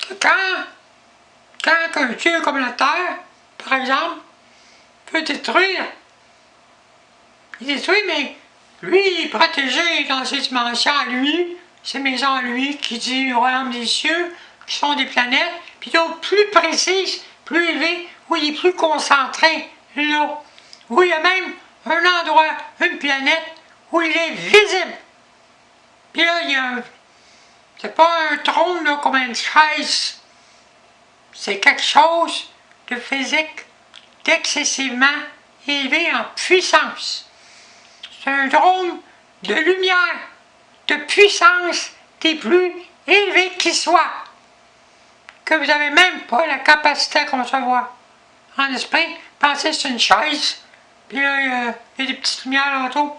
Quand un Dieu comme la Terre, par exemple, peut détruire, il détruit, mais lui, il est protégé dans ses dimensions à lui, ses maisons à lui, qui dit le royaume des cieux, qui sont des planètes, puis d'autres plus précises, plus élevées, où il est plus concentré, là, où il y a même un endroit, une planète, où il est visible. Puis là, il y a c'est pas un trône là, comme une chaise. C'est quelque chose de physique d'excessivement élevé en puissance. C'est un trône de lumière, de puissance des plus élevés qui soient, que vous n'avez même pas la capacité à concevoir. En esprit, pensez que c'est une chaise, puis là, il y a des petites lumières autour. Vous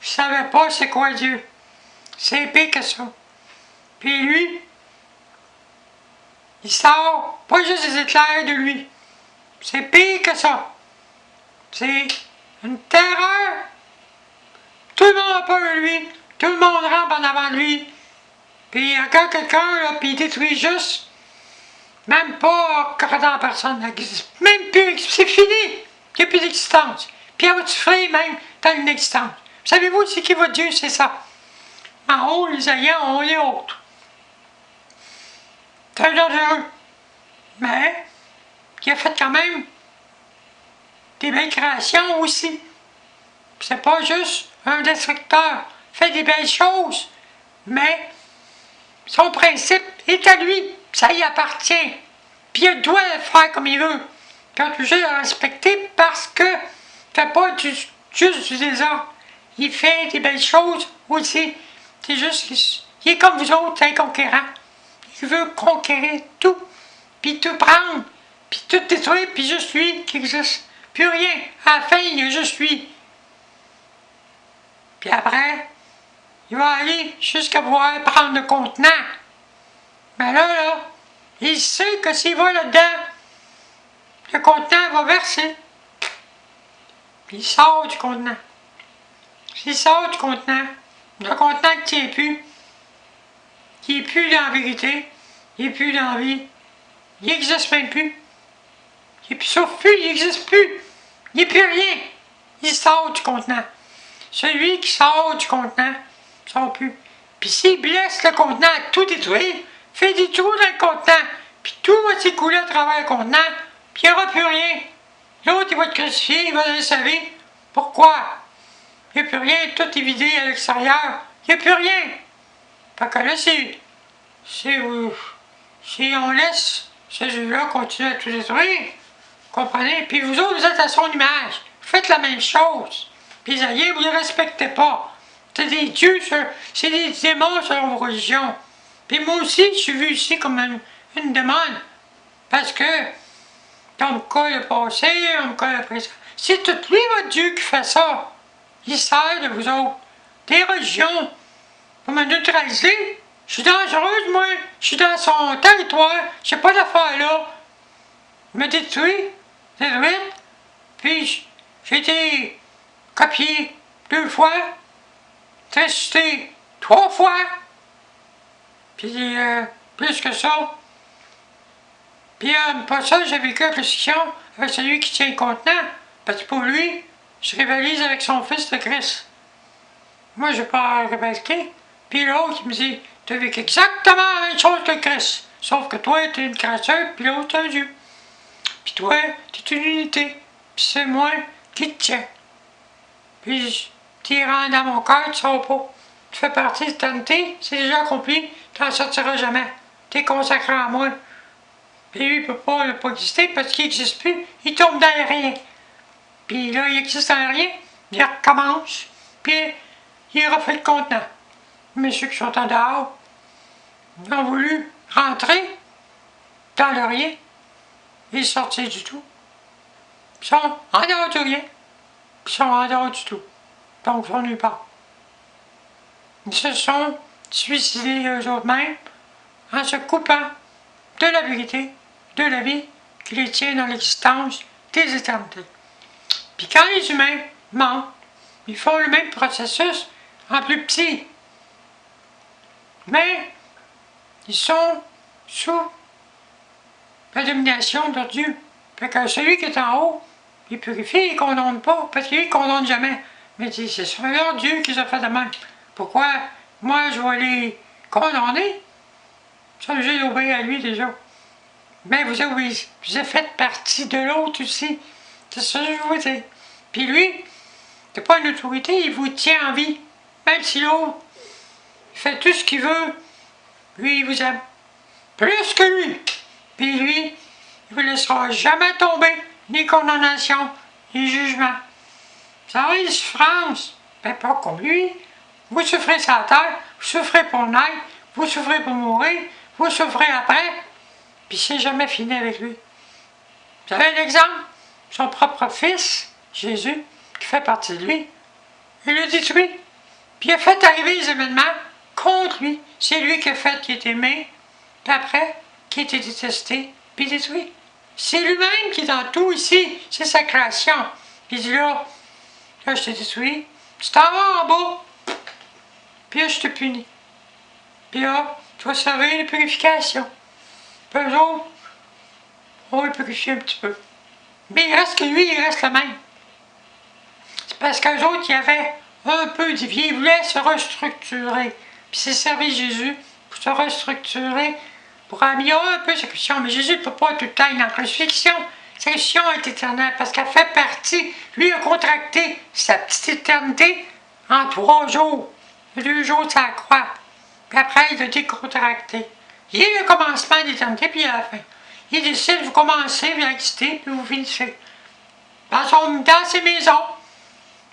ne savez pas c'est quoi Dieu. C'est épais que ça. Puis lui, il sort pas juste des éclairs de lui. C'est pire que ça. C'est une terreur. Tout le monde a peur de lui. Tout le monde rampe en avant de lui. Puis il regarde quelqu'un, là, puis il détruit juste. Même pas 40 ans personne n'existe. Même plus, c'est fini. Il n'y a plus d'existence. Puis elle va souffrir même dans l'inexistence. Savez-vous c'est qui votre Dieu, c'est ça. En haut, les ayants, on est autres. Très dangereux. Mais, il a fait quand même des belles créations aussi. C'est pas juste un destructeur. Il fait des belles choses. Mais, son principe est à lui. Ça y appartient. Puis il doit le faire comme il veut. Puis on est obligé de le respecter parce que il fait pas juste du désordre. Il fait des belles choses aussi. C'est juste qu'il est comme vous autres, c'est un conquérant. Il veut conquérir tout, puis tout prendre, puis tout détruire, puis juste lui qui existe. Plus rien. À la fin, il y a juste lui. Puis après, il va aller jusqu'à pouvoir prendre le contenant. Mais là, il sait que s'il va là-dedans, le contenant va verser. Puis il sort du contenant. S'il sort du contenant, le contenant ne tient plus. Il n'est plus dans la vérité. Il n'est plus dans la vie. Il n'existe même plus. Il n'est plus sauf plus, il n'existe plus. Il n'est plus rien. Il sort du contenant. Celui qui sort du contenant ne sort plus. Puis s'il blesse le contenant à tout détruire, fait des trous dans le contenant, puis tout va s'écouler à travers le contenant, puis il n'y aura plus rien. L'autre, il va être crucifié, il va donner sa vie. Pourquoi? Il n'y a plus rien, tout est vidé à l'extérieur. Il n'y a plus rien. Fait que là, si on laisse ce jeu-là continuer à tout détruire, comprenez? Puis vous autres, vous êtes à son image. Faites la même chose. Puis les alliés, vous ne les respectez pas. C'est des dieux, c'est des démons selon vos religions. Puis moi aussi, je suis vu ici comme une démone. Parce que, on me colle le passé, on me colle le présent. C'est tout lui, votre Dieu, qui fait ça. Il sert de vous autres. Des religions. Pour me neutraliser. Je suis dangereuse, moi. Je suis dans son territoire. J'ai pas d'affaires là. Il me détruit. Puis j'ai été copié 2 fois. Testé 3 fois. Puis plus que ça. Puis pas ça, j'ai vécu la position avec celui qui tient le contenant. Parce que pour lui, je rivalise avec son fils de Christ. Moi, je n'ai pas rivalité. Puis l'autre, il me dit, tu as vécu exactement la même chose que Christ. Sauf que toi, tu es une créature, puis l'autre, tu es un Dieu. Puis toi, tu es une unité. Puis c'est moi qui te tiens. Puis tu rentres dans mon cœur, tu ne sauras pas. Tu fais partie de l'éternité, c'est déjà accompli, tu n'en sortiras jamais. Tu es consacré à moi. Puis lui, il ne peut pas exister parce qu'il n'existe plus. Il tombe dans le rien. Puis là, il existe dans le rien, il recommence. Puis il refait le contenant. Mais ceux qui sont en dehors, ils ont voulu rentrer dans le rien et sortir du tout. Ils sont en dehors du rien. Ils sont en dehors du tout. Donc, ils sont nulle part. Ils se sont suicidés eux-mêmes en se coupant de la vérité, de la vie qui les tient dans l'existence des éternités. Puis quand les humains mentent, ils font le même processus en plus petit. Mais ils sont sous la domination de Dieu. Fait que celui qui est en haut, il purifie, il ne condamne pas, parce qu'il ne condamne jamais. Mais il dit, c'est Seigneur Dieu qui s'est fait de même. Pourquoi moi je vais les condamner? Ça, j'ai obéi à lui déjà. Mais vous avez fait partie de l'autre aussi. C'est ça que je vous dis. Puis lui, c'est pas une autorité, il vous tient en vie. Même si l'autre, il fait tout ce qu'il veut, lui, il vous aime. Plus que lui. Puis lui, il ne vous laissera jamais tomber, ni condamnation, ni jugement. Vous avez une souffrance, ben pas comme lui. Vous souffrez sur la terre, vous souffrez pour naître, vous souffrez pour mourir, vous souffrez après, puis c'est jamais fini avec lui. Vous avez un exemple, son propre fils, Jésus, qui fait partie de lui, il le détruit. Puis il a fait arriver les événements contre lui. C'est lui qui a fait qui est aimé, puis après, qui a été détesté, puis détruit. C'est lui-même qui est dans tout ici, c'est sa création. Puis il dit là, je t'ai détruit, tu t'en vas en bas, puis là, je te punis. Puis là, tu vas servir les purifications. Puis eux autres, on va les purifier un petit peu. Mais il reste que lui, il reste le même. C'est parce qu'eux autres, il y avait un peu dévié, ils voulaient se restructurer. Puis c'est servi Jésus pour se restructurer, pour améliorer un peu sa crucifixion. Mais Jésus ne peut pas tout le temps être dans la crucifixion. Sa crucifixion est éternelle parce qu'elle fait partie. Lui a contracté sa petite éternité en 3 jours. 2 jours, ça croix. Puis après, il a décontracté. Il y a le commencement de l'éternité, puis il y a la fin. Il décide, vous commencez, vous existez, puis vous finissez. Dans ses maisons,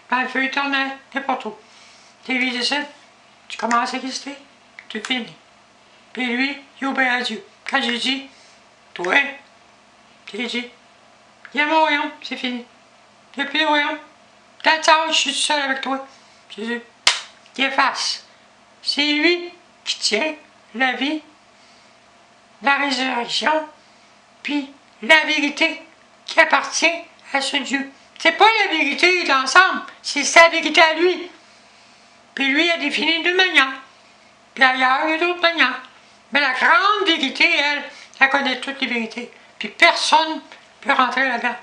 dans le feu éternel, n'importe où. Et lui, il décide, tu commences à exister, tu finis. Puis lui, il obéit à Dieu. Quand j'ai dit, toi, j'ai dit, il y a mon royaume, c'est fini. Il n'y a plus de royaume. That's all, je suis seul avec toi. Jésus, il efface. C'est lui qui tient la vie, la résurrection, puis la vérité qui appartient à ce Dieu. C'est pas la vérité de l'ensemble, c'est sa vérité à lui. Puis lui a défini d'une manière. Puis ailleurs, il y a d'autres manières. Mais la grande vérité, elle connaît toutes les vérités. Puis personne ne peut rentrer là-dedans.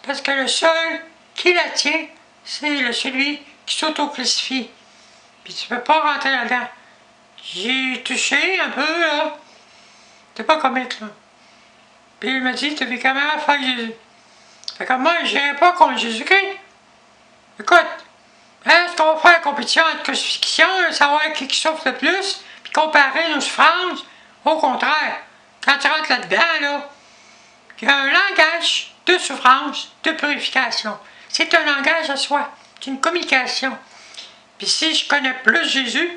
Parce que le seul qui la tient, c'est celui qui s'auto-crucifie. Puis tu peux pas rentrer là-dedans. J'ai touché un peu, là. C'est pas comique, là. Puis il m'a dit, tu fais quand même affaire avec Jésus. Fait que moi, je n'irai pas contre Jésus-Christ. Écoute, est-ce qu'on va faire une compétition entre crucifixion, savoir qui souffre le plus, puis comparer nos souffrances? Au contraire, quand tu rentres là-dedans, là, il y a un langage de souffrance, de purification. C'est un langage à soi, c'est une communication. Puis si je connais plus Jésus,